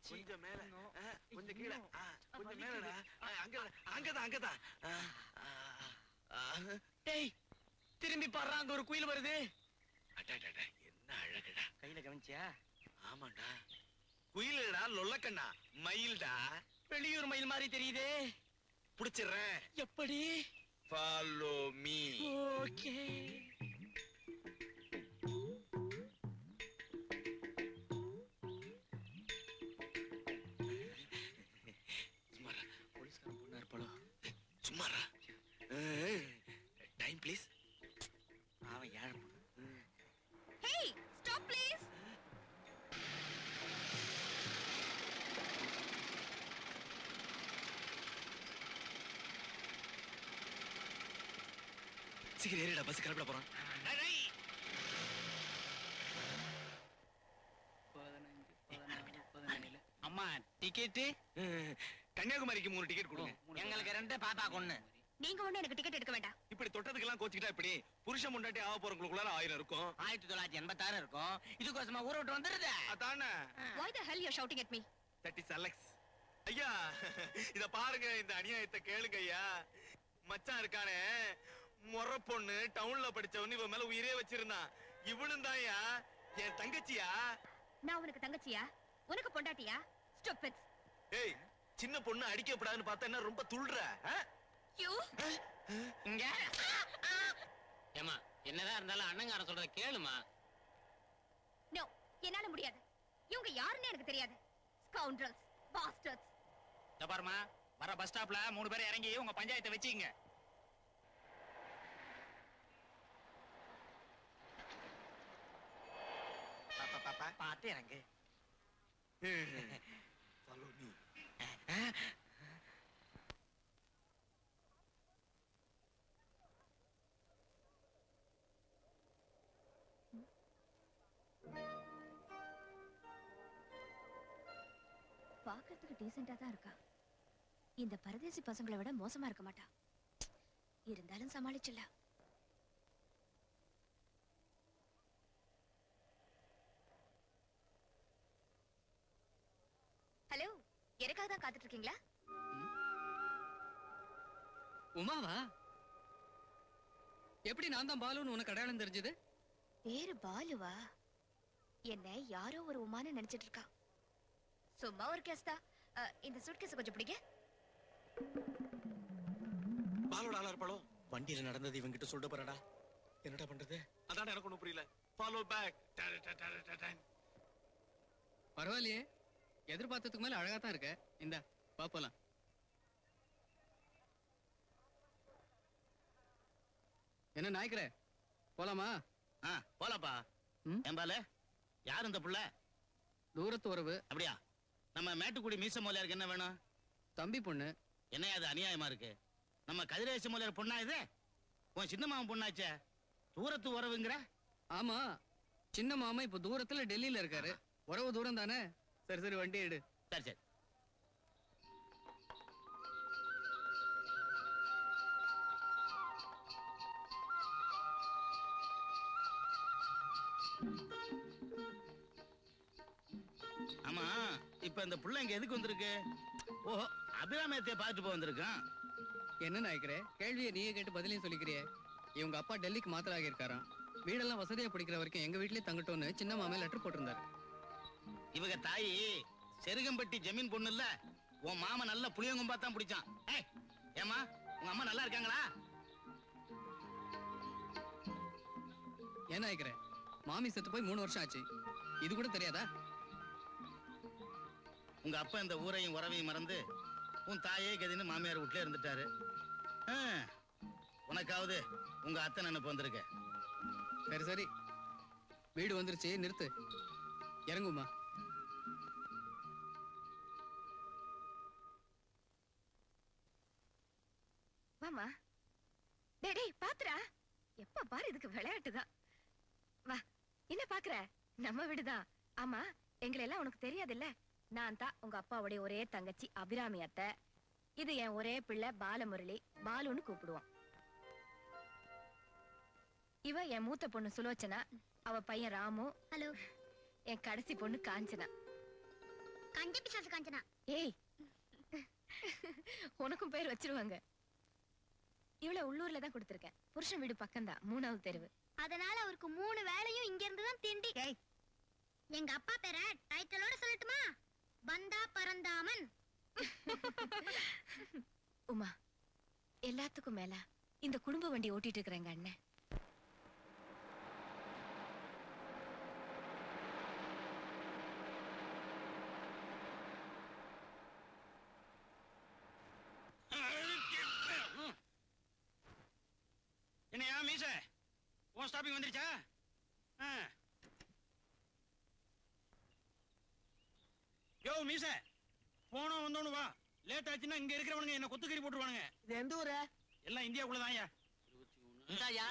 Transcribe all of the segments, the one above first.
கொஞ்சம் மேல கொஞ்சம் கீழே கொஞ்சம் மேலடா அங்கதான் டேய் திரும்பி பாடுறா அங்க ஒரு குயில் வருது. என்ன அழகுடா. கையில கவனிச்சியா? ஆமாண்டா குயிலடா லொல்லக்கண்ணா மயில்டா. வெளியூர் மயில் மாதிரி தெரியுதே. புடிச்சிடுறேன். எப்படி? Follow me. ஓகே. சும்மாரா போலீஸ்காரன் பொண்ணா இருப்பாளோ? சும்மாரா. Time please. அவன் யார்? Hey, stop please. சீக்கிரம் ஏறிடா பஸ் கிளம்பிட போறான். அம்மா டிக்கெட் கன்னியாகுமரிக்கு 3 டிக்கெட் கொடுங்க. எங்களுக்கு 2 பாப்பா கொன்னு. நீங்க ஒண்ணு எனக்கு டிக்கெட் எடுக்க வேண்டாம். இப்படி தொட்டதுக்கெல்லாம் கோச்சிக்கிட்டா இப்படி புருஷன் முண்டாட்டி ஆக போறவங்களுக்குள்ள 1000 இருக்கும். 1986 இருக்கும். இதுக்கோசமா ஊரை விட்டு வந்துருது. அதானே. Why the hell you're shouting at me? That is Alex. ஐயா இத பாருங்க, இந்த அநியாயத்தை கேளுங்க ஐயா. மச்சான் இருக்கானே மொற பொண்ணு டவுன்ல படிச்சவன் இவன் மேல உயிரே வச்சிருந்தான். இவனும் தான்யா என் தங்கச்சியா. நான் உனக்கு தங்கச்சியா? உனக்கு பொண்டாட்டியா? Stupids. ஏய் சின்ன பொண்ணு அடிக்கப்படாதுன்னு பார்த்தா என்ன ரொம்ப துள்ளுற? You? இங்க ஏமா என்னதான் இருந்தாலும் அண்ணங்காரன் சொல்றத கேளுமா. No, என்னால முடியாது. இவங்க யாருன்னு எனக்கு தெரியாது. Scoundrels, bastards. பாருமா வர பஸ் ஸ்டாப்ல 3 பேர் இறங்கி உங்க பஞ்சாயத்தை வச்சுங்க. பாப்பா பாத்து இறங்கு. Follow me. பாக்கிறதுக்கு டீசென்ட்டா தான் இருக்கா. இந்த பரதேசி பசங்களை விட மோசமா இருக்க மாட்டா. இருந்தாலும் சமாளிச்சல. ஹலோ, எனக்காக தான் காத்துட்டு இருக்கீங்களா? உமாவா? எப்படி நான் தான் பாலுன்னு உனக்கு அடையாளம் தெரிஞ்சது? பேரு பாலுவா? என்ன யாரோ ஒரு உமான்னு நினைச்சிட்டு இருக்கா. சும்மா ஒரு கேஸ் தான். இந்த சூட்கேஸ் கொஞ்சம் பிடிங்க. பாலோட ஆளா இருப்பாளோ? வண்டியில நடந்தது இவங்கிட்ட சொல்லிட்டு போறடா. என்னடா பண்றது? அதான் எனக்கு ஒண்ணும் புரியல. Follow back. பரவாயில்லையே, எதிர்பார்த்ததுக்கு மேல அழகா தான் இருக்க. இந்த பாப்பலாம். என்ன நாய்க்கிற? போலாமா? போலாப்பா. ஏம்பால யார் இந்த புள்ள? தூரத்து உறவு. அப்படியா? நம்ம மேட்டுக்குடி மீச மோலியாருக்கு என்ன வேணும்? தம்பி பொண்ணு. என்ன அது அநியாயமா இருக்கு? நம்ம கதிரேச மோலியார் பொண்ணா இது? உன் சின்ன மாமன் பொண்ணாச்சே, தூரத்து உறவுங்கிற? ஆமா, சின்ன மாமா இப்ப தூரத்துல டெல்லியில இருக்காரு. உறவு தூரம் தானே. சரி சரி வண்டி எடு. சரி சரி. ஆமா, இப்ப இந்த புள்ள இங்க எதுக்கு வந்திருக்கு? ஓஹோ, அபிராமத்தை பார்த்துட்டு போய் வந்திருக்கான். என்ன நாய்க்கிறே, கேள்வியை நீயே கேட்டு பதிலையும் சொல்லிக்கிறியே. இவங்க அப்பா டெல்லிக்கு மாத்தலாகி இருக்காராம். வீடெல்லாம் வசதியா பிடிக்கிற வரைக்கும் எங்க வீட்லயே தங்கட்டோன்னு சின்ன மாமே லெட்டர் போட்டிருந்தாரு. இவங்க தாயி செருகம்பட்டி ஜமீன் பொண்ணு இல்ல, உன் மாமா நல்ல புளியங்கும்பா தான் பிடிச்சான். ஏமா உங்க அம்மா நல்லா இருக்காங்களா? ஏன் நாய்க்கிறே, மாமி செத்து போய் 3 வருஷம் ஆச்சு. இது கூட தெரியாதா? உங்க அப்பா இந்த ஊரையும் உறவையும் மறந்து உன் தாயே கதின்னு மாமியார் வீட்டுல இருந்துட்டாரு. உனக்காவது உங்க அத்தை நினைப்பு வந்திருக்க. சரி சரி, வீடு வந்துருச்சு, நிறுத்து. இறங்குமா. வாமா. டேய் பாத்துறா, எப்ப பாரு இதுக்கு விளையாட்டுதான். வா, என்ன பாக்குற? நம்ம வீடுதான். ஆமா, எங்களை எல்லாம் உனக்கு தெரியாது இல்ல? நான் தான் உங்க அப்பாவுடைய ஒரே தங்கச்சி அபிராமி அத்தை. இது என் ஒரே பிள்ளை பாலமுரளி, பாலுன்னு கூப்பிடுவான். இவ என் மூத்த பொண்ணு சுலோச்சனா, அவ பையன் ராமு. ஹலோ. என் கடைசி பொண்ணு காஞ்சனா. கஞ்ச பிசாசு காஞ்சனா. ஏய் உனக்கும் பேர் வச்சிருவாங்க. இவள உள்ளூர்ல தான் கொடுத்திருக்கேன். புருஷன் வீடு பக்கம்தான், 3வது தெருவு. அதனால அவருக்கு 3 வேளையும் இங்க இருந்து தான் திண்டி. எங்க அப்பா பேரை டைட்டிலோட சொல்லட்டுமா? பந்தா பரந்தாமன். உமா, எல்லாத்துக்கும் மேல இந்த குடும்ப வண்டி ஓட்டிட்டு இருக்கிறேங்க அண்ணன். என்னையா மீச உன் ஸ்டாப்பிங் வந்துருச்சா? யோ மீச, போனோம் வந்தோன்னு வா. லேட் ஆச்சுன்னா இங்க இருக்கிறவனுங்க என்ன கொத்துக்கறி போட்டுருவானுங்க. இது எந்த ஊரு? எல்லாம் இந்தியாவுக்குள்ளதான்யா. இந்தாயா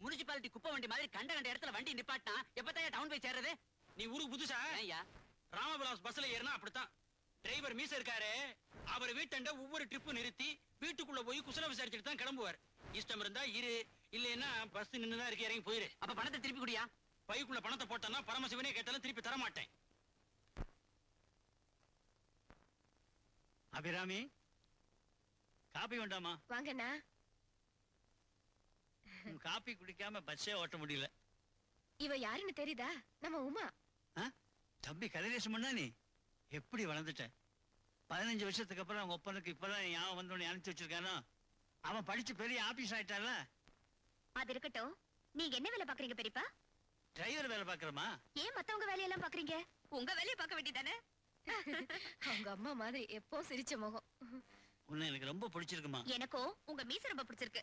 முனிசிபாலிட்டி குப்பை வண்டி மாதிரி கண்ட கண்ட இடத்துல வண்டி நிப்பாட்டினா எப்பதான் டவுன் போய் சேர்றது? நீ ஊருக்கு புதுசா? ஐயா ராமபிலாஸ் பஸ்ல ஏறினா அப்படித்தான். டிரைவர் மீச இருக்காரு, அவர் வீட்டாண்ட ஒவ்வொரு ட்ரிப்பு நிறுத்தி வீட்டுக்குள்ள போய் குசல விசாரிச்சுட்டு தான் கிளம்புவார். இஷ்டம் இருந்தா இரு, இல்லைன்னா பஸ் நின்னுதான் இருக்கு, இறங்கி போயிரு. அப்ப பணத்தை திருப்பி குடியா? பைக்குள்ள பணத்தை போட்டனா பரமசிவனே கேட்டாலும் திருப்பி தர மாட்டேன். அபிராமி, காப்பி வேண்டாமா? வாங்கண்ணா. காப்பி குடிக்காம பஸ்ஸே ஓட்ட முடியல. இவ யாருன்னு தெரியுதா? நம்ம உமா. தம்பி கதிரேசம் பண்ணா நீ எப்படி வளர்ந்துட்ட? 15 வருஷத்துக்கு அப்புறம் அவங்க ஒப்பனுக்கு இப்பதான் ஞாபகம் வந்தோன்னு அனுப்பிச்சு வச்சிருக்கானோ. அவன் படிச்சு பெரிய ஆபீஸ் ஆயிட்டால. அது இருக்கட்டும், நீங்க என்ன வேலை பாக்குறீங்க பெரியப்பா? டிரைவர் வேலை பாக்குறமா? ஏன் மத்தவங்க வேலையெல்லாம் பாக்குறீங்க? உங்க வேலையை பார்க்க வேண்டியதானே? அவங்க அம்மா மாதிரி எப்போ சிரிச்ச முகம். உன்னை எனக்கு ரொம்ப பிடிச்சிருக்குமா? எனக்கும் உங்க மீசை ரொம்ப பிடிச்சிருக்கு.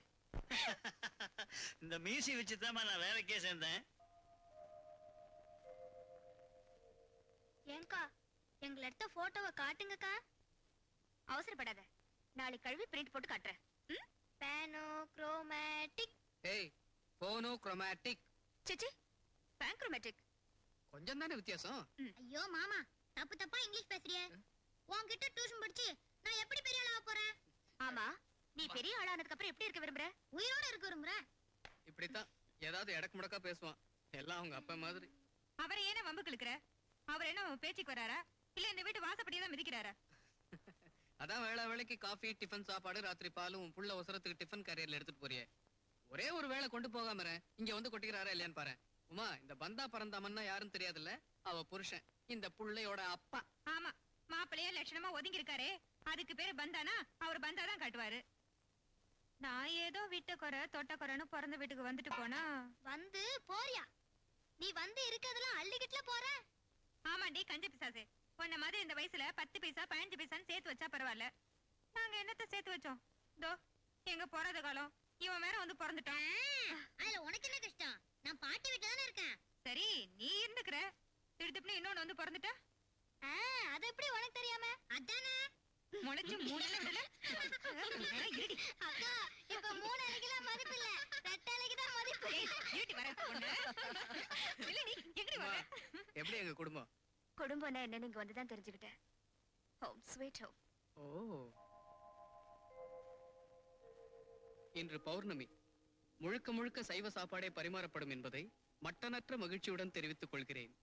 இந்த மீசி வச்சுதான் நான் வேலைக்கே சேர்ந்தேன். ஏங்கா, எங்களை எடுத்த போட்டோவை காட்டுங்கக்கா. அவசரப்படாத, நாளைக்கு கழுவி பிரிண்ட் போட்டு காட்டுறேன். பேனோ குரோமேட்டிக். ஏய், போனோ குரோமேட்டிக். சிச்சி, பேங்க்ரோமேட்டிக். கொஞ்சம் தானே வித்தியாசம். ஐயோ மாமா, தப்பு தப்பா இங்கிலீஷ் பேசுறியே. உன்கிட்ட டியூஷன் படிச்சு நான் எப்படி பெரிய ஆளா போறேன்? ஆமா, நீ பெரிய ஆளானதுக்கு அப்புறம் எப்படி இருக்க விரும்புற? உயிரோட இருக்க விரும்புற? இப்படித்தான் ஏதாவது எடக்கு முடக்கா பேசுவான். எல்லாம் அவங்க அப்பா மாதிரி. அவரை ஏன வம்பு கிழக்குற? அவர் என்ன பேச்சுக்கு வராரா, இல்ல இந்த வீட்டு வாசப்படியே தான் மிதிக்கிறாரா? அதான் வேளை வேளைக்கு காஃபி, டிஃபன் சாப்பாடு, ராத்திரி பாலும் புள்ள அவசரத்துக்கு டிஃபன் கேரியர்ல எடுத்துட்டு போறியே. ஒரே ஒரு வேளை கொண்டு போகாம இங்க வந்து கொட்டிக்கிறாரா இல்லையான்னு பாரு. உமா, இந்த பந்தா பரந்தாமன்னா யாருன்னு தெரியாதுல்ல? அவ புருஷன், இந்த புள்ளையோட அப்பா. ஆமா, மாப்பிள்ளைய லட்சணமா ஒதுங்கி இருக்காரே, அதுக்கு பேரு பந்தானா? அவர் பந்தா தான் காட்டுவாரு. நான் ஏதோ வீட்டு குறை தொட்ட குறைன்னு பிறந்த வீட்டுக்கு வந்துட்டு போனா வந்து போறியா? நீ வந்து இருக்கதெல்லாம் அள்ளிக்கிட்டுல போற. ஆமாண்டி கஞ்ச பிசாசே, உன்ன மாதிரி இந்த வயசுல 10 பைசா 15 பைசான்னு சேர்த்து வச்சா பரவாயில்ல. நாங்க என்னத்த சேர்த்து வச்சோம்? தோ எங்க போறாத காலம், இவன் வேற வந்து பிறந்துட்டான். அதுல உனக்கு என்ன கஷ்டம்? நான் பாட்டி வீட்டுல தானே இருக்கேன். சரி, நீ இருந்துக்கிற, திடுத்துப்புன்னு இன்னொன்னு வந்து பிறந்துட்டா. அது எப்படி உனக்கு தெரியாம? அதானே முளைச்சு 3 நாள் விடல. அக்கா, இப்ப 3 அலைக்குலாம் மதிப்பு இல்ல, 2 அலைக்கு தான் மதிப்பு. இருட்டி வர பொண்ணு. இல்ல நீ எங்கடி வர? எப்படி எங்க குடும்பம்? குடும்பம்னா என்ன நீங்க வந்து தான் தெரிஞ்சுக்கிட்டேன். Home sweet home. ஓ, இன்று பௌர்ணமி. முழுக்க முழுக்க சைவ சாப்பாடே பரிமாறப்படும் என்பதை மட்டனற்ற மகிழ்ச்சியுடன் தெரிவித்துக் கொள்கிறேன்.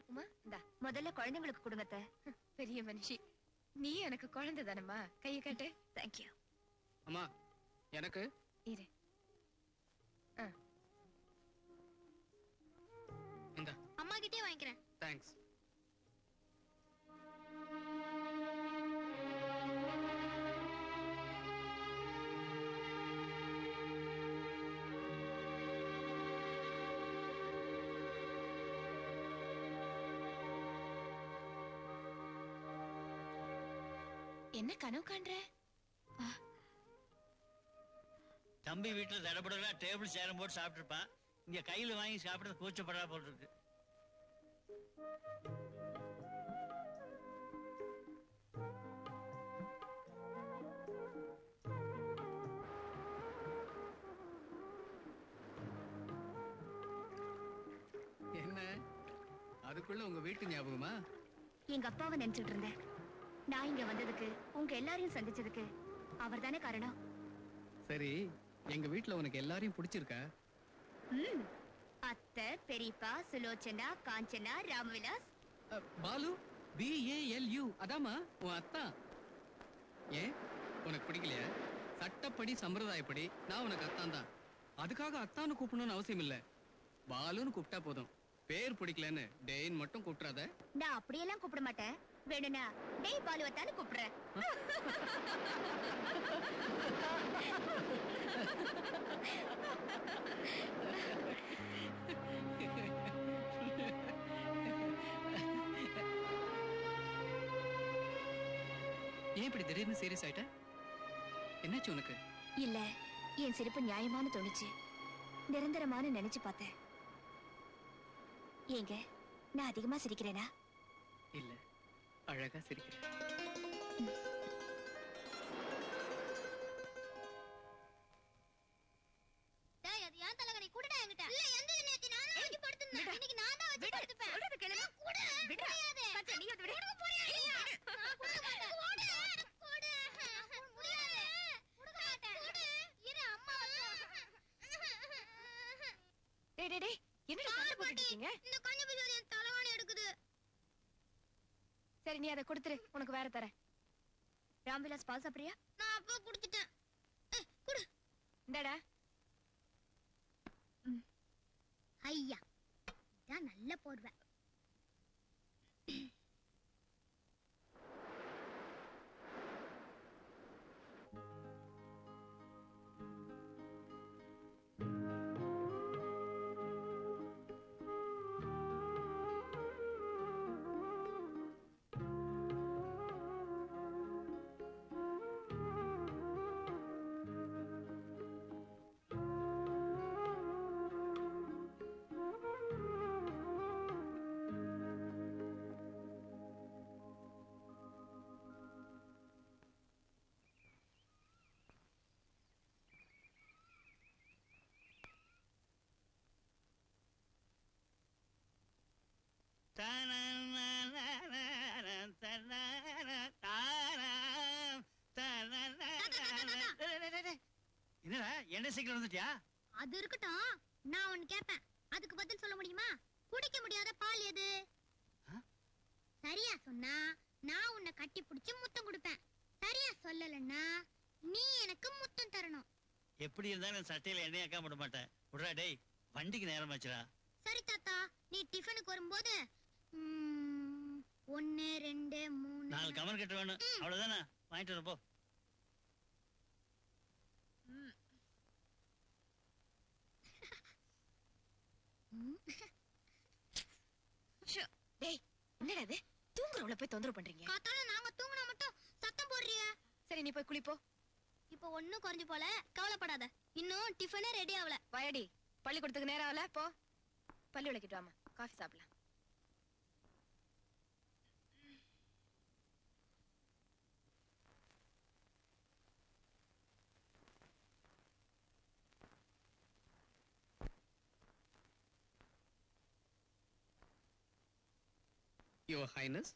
உமா, இந்தா முதல்ல குழந்தைங்களுக்கு கொடுங்கத்த. பெரிய மனுஷி நீ, எனக்கு குழந்தை தானம்மா. கையை காட்டு. தேங்க்யூ. அம்மா, எனக்கு இரு. இந்த அம்மா கிட்டே வாங்கிக்கிறேன். தேங்க்ஸ். என்ன கனவு காண்ற? தம்பி வீட்டுல தடபடலா டேபிள் சேரம் போட்டு சாப்பிட்டு இருப்பான். இங்க கையில வாங்கி சாப்பிடுறது கூச்சப்படா போல் இருக்கு. என்ன அதுக்குள்ள உங்க வீட்டு ஞாபகமா? எங்க அப்பாவை நினைச்சிட்டு இருந்தேன். நான் இங்க வந்ததுக்கு, உங்க எல்லாரையும் சந்திச்சதுக்கு அவர் தானே காரணம். சரி, எங்க வீட்டுல உனக்கு எல்லாரையும் பிடிச்சிருக்கா? அத்தை, பெரியப்பா, சுலோச்சனா, காஞ்சனா, ராமவிலாஸ் பாலு BALU அதாம்மா உன் அத்தா. ஏன் உனக்கு பிடிக்கலையா? சட்டப்படி சம்பிரதாயப்படி நான் உனக்கு அத்தான் தான். அதுக்காக அத்தான்னு கூப்பிடணும்னு அவசியம் இல்ல. பாலுன்னு கூப்பிட்டா போதும். பேர் பிடிக்கலன்னு டேயின் மட்டும் கூப்பிடாத. நான் அப்படியெல்லாம் கூப்பிட மாட்டேன். வேணும்னா டேய் பாலுவத்தான்னு கூப்பிடுறேன். ஏன் இப்படி திடீர்னு சீரியஸ் ஆயிட்ட? என்னாச்சு உனக்கு? இல்ல, என் சிரிப்பு நியாயமான தோணுச்சு. நிரந்தரமான நினைச்சு பார்த்தேன். ஏங்க, நான் அதிகமா சிரிக்கிறேனா? இல்ல, அழகா சிரிக்கிறேன். டேய் அது ஏன் தலகணி குடுடா என்கிட்ட. இல்ல எந்த நேத்தி நானே வாங்கி படுத்துனேன். இன்னைக்கு நான் தான் வச்சு படுத்துப்பேன். சொல்றது கேளு. குடு. முடியாது. பச்சை நீ வந்து விடு. எனக்கு புரியாது. நான் குடுக்க மாட்டேன். குடு. குடு. முடியாது. குடுக்க மாட்டேன். குடு. இரு அம்மா டேய் டேய் டேய், என்னடா சண்டை போட்டுட்டு இருக்கீங்க? இந்த கண்ணு பிசாரி என் தலவாணி எடுக்குது. சரி, நீ அதை கொடுத்துரு, உனக்கு வேற தரேன். ராம்விலாஸ் பால் சாப்பிடுறியா? நான் அப்ப குடிச்சிட்டேன். குடு. இந்தாடா. ஐயா இதான் நல்ல போர்வை. என்னடா என்ன சீக்கிரம் வந்துட்டியா? அது இருக்கட்டும், நான் ஒன்னு கேட்பேன். அதுக்கு பதில் சொல்ல முடியுமா? குடிக்க முடியாத பால் எது? சரியா சொன்னா நான் உன்னை கட்டி பிடிச்சு முத்தம் கொடுப்பேன். சரியா சொல்லலன்னா நீ எனக்கு முத்தம் தரணும். எப்படி இருந்தாலும் சட்டையில எண்ணெய் அக்கா விட மாட்டேன். விடுறா டேய், வண்டிக்கு நேரம் ஆச்சுடா. சரி தாத்தா, நீ டிஃபனுக்கு வரும்போது 1 2 3 4 கமர் கட்ட வேணும். அவ்வளவுதானே, வாங்கிட்டு வரப்போ. டேய், என்னடா இது? தூங்குறவள போய் தொந்தரவு பண்றீங்க. காத்தால நாங்க தூங்குனா மட்டும் சத்தம் போடுறிய. சரி, நீ போய் குளிப்போ. இப்போ ஒண்ணும் குறைஞ்சு போல, கவலைப்படாத. இன்னும் டிஃபனே ரெடி ஆகல. வாயடி, பள்ளிக்கூடத்துக்கு நேரம் ஆகல. போ, பள்ளி விளக்கிட்டு வாமா, காஃபி சாப்பிடலாம். Your Highness.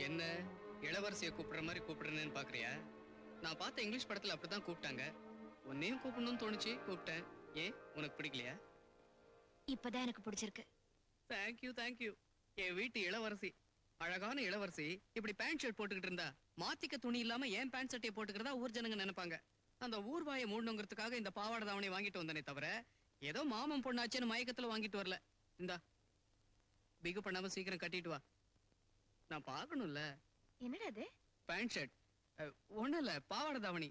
என்ன இளவரசியை கூப்பிடுற மாதிரி கூப்பிடுறேன்னு பாக்குறியா? நான் பார்த்த இங்கிலீஷ் படத்துல அப்படிதான் கூப்பிட்டாங்க. உன்னையும் கூப்பிடணும்னு தோணுச்சு, கூப்பிட்டேன். ஏன் உனக்கு பிடிக்கலையா? இப்பதான் எனக்கு பிடிச்சிருக்கு. Thank you thank you. என் வீட்டு இளவரசி, அழகான இளவரசி இப்படி பேண்ட் ஷர்ட் போட்டுக்கிட்டு இருந்தா மாத்திக்க துணி இல்லாம ஏன் பேண்ட் ஷர்ட்டை போட்டுக்கிறதா ஊர் ஜனங்க நினைப்பாங்க. அந்த ஊர் வாயை மூடணுங்கிறதுக்காக இந்த பாவாடை தாவணை வாங்கிட்டு வந்தனே தவிர ஏதோ மாமன் பொண்ணாச்சேன்னு மயக்கத்துல வாங்கிட்டு வரல. இந்தா, பிகு பண்ணாம சீக்கிரம் கட்டிட்டு வா, நான் பாக்கணும்ல. என்னடா அது? பேண்ட் ஷர்ட் ஒண்ணும் இல்ல, பாவாடை தாவணி.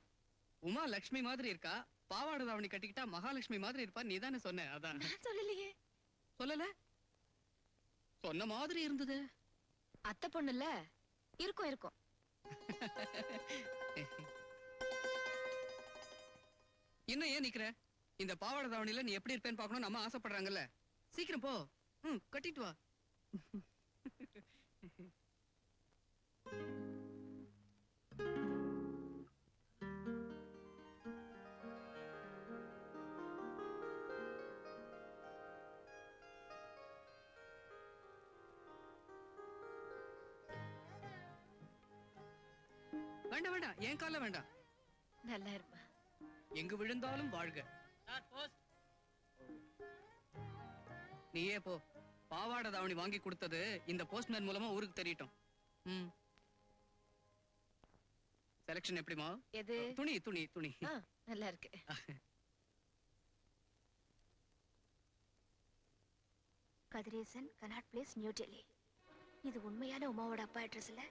உமா லட்சுமி மாதிரி இருக்கா, பாவாடை தாவணி கட்டிக்கிட்டா மகாலட்சுமி மாதிரி இருப்பா. நீ தானே சொன்ன? அதான். நான் சொல்லலையே. சொல்லல? சொன்ன மாதிரி இருந்தது. அத்தை பொண்ணுல இருக்கும் இருக்கும். இன்னும் ஏன் நிக்கிற? இந்த பாவாடை தாவணியில நீ எப்படி இருப்பேன்னு பார்க்கணும் நம்ம ஆசைப்படுறாங்கல்ல. சீக்கிரம் போ, கட்டிட்டு வா. வேண்டாம் வேண்டாம், என் கால வேண்டாம். நல்லா இருப்பா. எங்கு விழுந்தாலும் வாழ்க. Sir post. நீயே போ. பாவாடை தாவணி வாங்கி கொடுத்தது இந்த போஸ்ட்மேன் மூலமா ஊருக்கு தெரியட்டும். செலக்ஷன் எப்படிமா? எது? துணி துணி துணி. நல்லா இருக்கு. Kathiresan cannot place, new Delhi. இது உண்மையான உமாவோட அப்பா அட்ரஸ் இல்ல?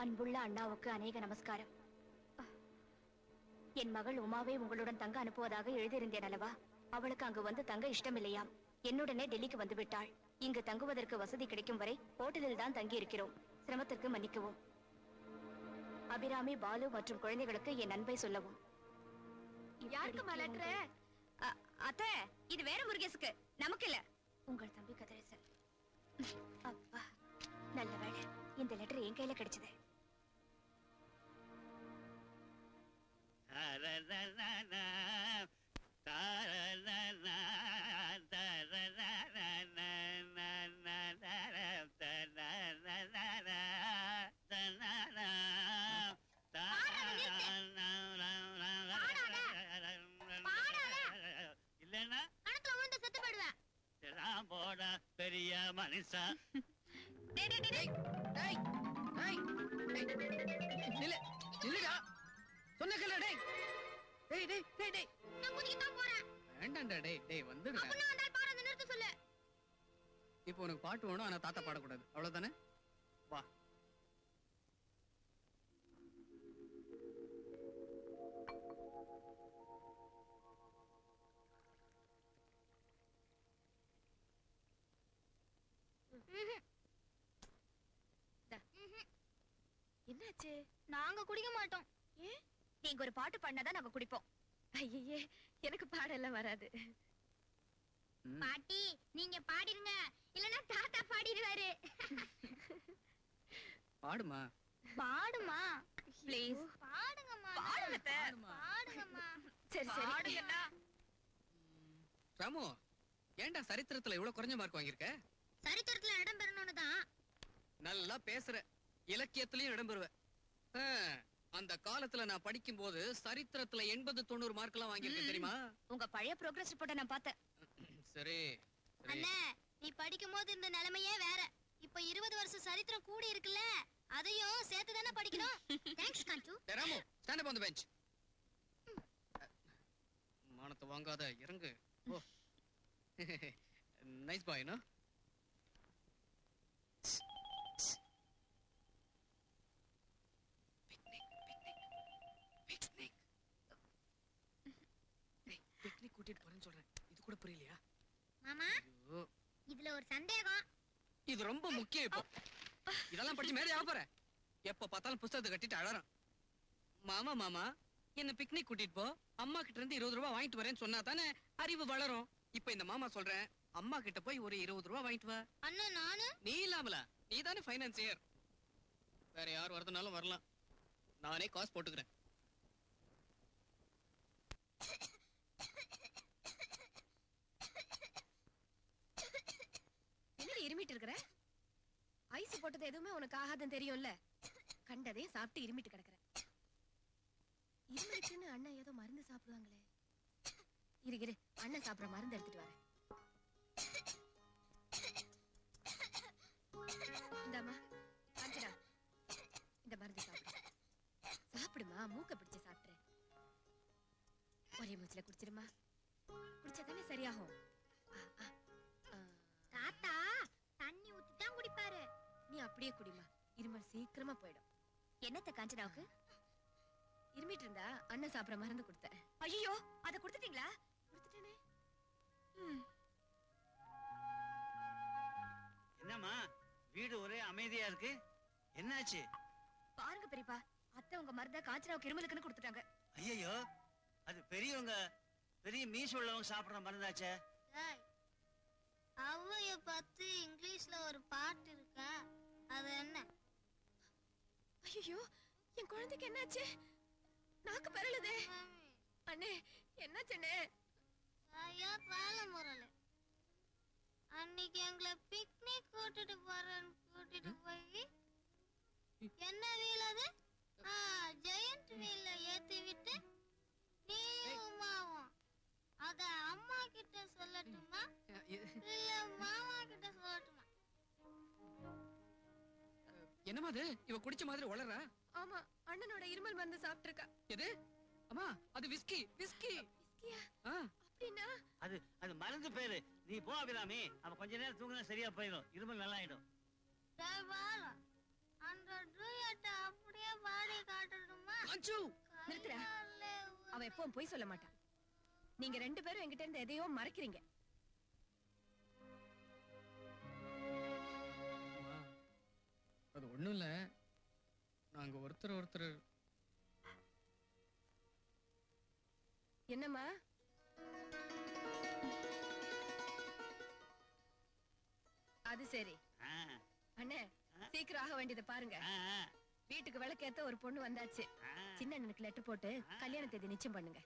அன்புள்ள அண்ணாவுக்கு அநேக நமஸ்காரம். என் மகள் உமாவை உங்களுடன் தங்க அனுப்புவதாக எழுதியிருந்தேன் அல்லவா? அவளுக்கு அங்கு வந்து தங்க இஷ்டமில்லையாம். என்னுடனே டெல்லிக்கு வந்து விட்டாள். இங்கு தங்குவதற்கு வசதி கிடைக்கும் வரை ஹோட்டலில் தான் தங்கி இருக்கிறோம். சிரமத்திற்கு மன்னிக்கவும். அபிராமி, பாலு மற்றும் குழந்தைகளுக்கு என் அன்பை சொல்லவும். யாருக்கு லெட்டர்? அத்தை, இது வேற முருகேசுக்கு, நமக்கு இல்ல. உங்கள் தம்பி கதிரேசன். அப்பா, நல்ல வேளை இந்த லெட்டர் என் கையில கிடைச்சது. பெரிய மனுஷா. இப்போ உனக்கு பாட்டு வேணும், ஆனா தாத்தா பாடக்கூடாது, அவ்வளவுதானே? வா. என்னாச்சு? நாங்க குடிக்க மாட்டோம். ஏன்? நீங்க ஒரு பாட்டு பாடினாதான் நாங்க குடிப்போம். ஐயே, எனக்கு பாடெல்லாம் வராது. பாட்டி, நீங்க பாடிருங்க, இல்லனா தாத்தா பாடிடுவாரு. பாடுமா. பாடுமா ப்ளீஸ். பாடுங்கம்மா. பாடுங்கம்மா. சரி சரி பாடுங்கடா. ராமு, ஏன்டா சரித்திரத்துல இவ்வளவு குறைஞ்ச மார்க் வாங்கியிருக்க? சரித்திரத்துல இடம் பெறணும்னு தான். நல்லா பேசுற, இலக்கியத்திலயும் இடம் பெறுவ. அந்த காலத்துல நான் படிக்கும் போது சரித்திரத்துல 80-90 மார்க் எல்லாம் வாங்கியிருக்கேன் தெரியுமா? உங்க பழைய ப்ரோக்ரஸ் ரிப்போர்ட்டை நான் பார்த்தேன். சரி. அண்ணே, நீ படிக்கும் போது இந்த நிலைமையே வேற. இப்ப 20 வருஷம் சரித்திரம் கூடி இருக்குல்ல, அதையும் சேர்த்து தானே படிக்கணும். தேங்க்ஸ் காஞ்சு. Ramu, stand up on the bench. மானத்தை வாங்காத, இறங்கு. ஓ, நைஸ் பாய். நோ பிக்னிக் கூட்டிட்டு போறேன்னு சொல்றேன், இது கூட புரியலையா? மாமா, இதுல ஒரு சந்தேகம். இது ரொம்ப முக்கியம். இப்போ இதெல்லாம் படிச்சு மேலே ஆக போற. எப்ப பார்த்தாலும் புத்தகத்தை கட்டிட்டு அழறான். மாமா மாமா என்ன பிக்னிக் கூட்டிட்டு போ, அம்மா கிட்ட இருந்து 20 ரூபாய் வாங்கிட்டு வரேன்னு சொன்னா தானே அறிவு வளரும். இப்ப இந்த மாமா சொல்றேன், அம்மா கிட்ட போய் ஒரு 20 ரூபாய் வாங்கிட்டு வா. அண்ணா, நானு? நீ இல்லாமல, நீ தானே ஃபைனான்சியர். வேற யார் வரதுனாலும் வரலாம், நானே காசு போட்டுக்கிறேன். என்னடி இருமிட்டு இருக்கற? ஐஸ் போட்டது எதுவுமே உனக்கு ஆகாதுன்னு தெரியும்ல. கண்டதே சாப்பிட்டு இருமிட்டு கிடக்குற. இருமிட்டுன்னு அண்ணா ஏதோ மருந்து சாப்பிடுவாங்களே. இரு அண்ணன் சாப்பிடுற மருந்து எடுத்துட்டு வரேன். இந்தாம்மா, காஞ்சனா, இந்த மருந்து சாப்பிடு. சாப்பிடுமா, மூக்க பிடிச்சு சாப்பிடுற. ஒரே மூச்சுல குடிச்சிருமா. குடிச்சா தானே சரியாகும். தாத்தா தண்ணி ஊத்தி தான் குடிப்பாரு. நீ அப்படியே குடிமா, இருமல் சீக்கிரமா போயிடும். என்னத்த காஞ்சனாவுக்கு? இருமிட்டு இருந்தா அண்ணன் சாப்பிட மருந்து கொடுத்தேன். ஐயோ, அத கொடுத்துட்டீங்களா? கொடுத்துட்டேனே. என்னம்மா வீடு ஒரே அமைதியா இருக்கு, என்னாச்சு? பாருங்க பெரியப்பா, அத்தை உங்க மருந்த காஞ்சனாவுக்கு இருமலுக்குன்னு கொடுத்துட்டாங்க. ஐயோ, அது பெரியவங்க, பெரிய மீச உள்ளவங்க சாப்பிடுற மருந்தாச்சே. அவ்வைய பார்த்து இங்கிலீஷ்ல ஒரு பாட்டு இருக்கா, அது என்ன? ஐயோ, என் குழந்தைக்கு என்னாச்சு? நாக்கு பரலுதே. அண்ணே, என்னாச்சுண்ணே? ஐயா, பால முரல. அன்னைக்கு என்னமா அது இவ குடிச்ச மாதிரி உளறா? ஆமா, அண்ணனோட இருமல் மருந்து சாப்பிட்டிருக்கா. எது? அம்மா அது விஸ்கி விஸ்கி. விஸ்கியா? ஆ அப்படின்னா அது அது மருந்து பேரு. நீ போ அபிராமி, அவ கொஞ்ச நேரம் தூங்கினா சரியா போயிடும், இருமல் நல்லா ஆயிடும். அந்த டூயட்டை அப்படியே பாடி காட்டணுமா? அச்சு நிறுத்துறா. அவ எப்பவும் பொய் சொல்ல மாட்டான். நீங்க 2 பேரும் என்கிட்ட இருந்து எதையோ மறைக்கிறீங்க. அது ஒண்ணும் இல்ல, நாங்க ஒருத்தர் என்னம்மா? அது சரி. ஆ, அண்ணே, சீக்கிரம் ஆக வேண்டியதை பாருங்க. ஆ, ஆ, வீட்டுக்கு விளக்கேத்த ஒரு பொண்ணு வந்தாச்சு. ஆ. சின்ன அண்ணனுக்கு லெட்டர் போட்டு கல்யாண தேதி நிச்சயம் பண்ணுங்க.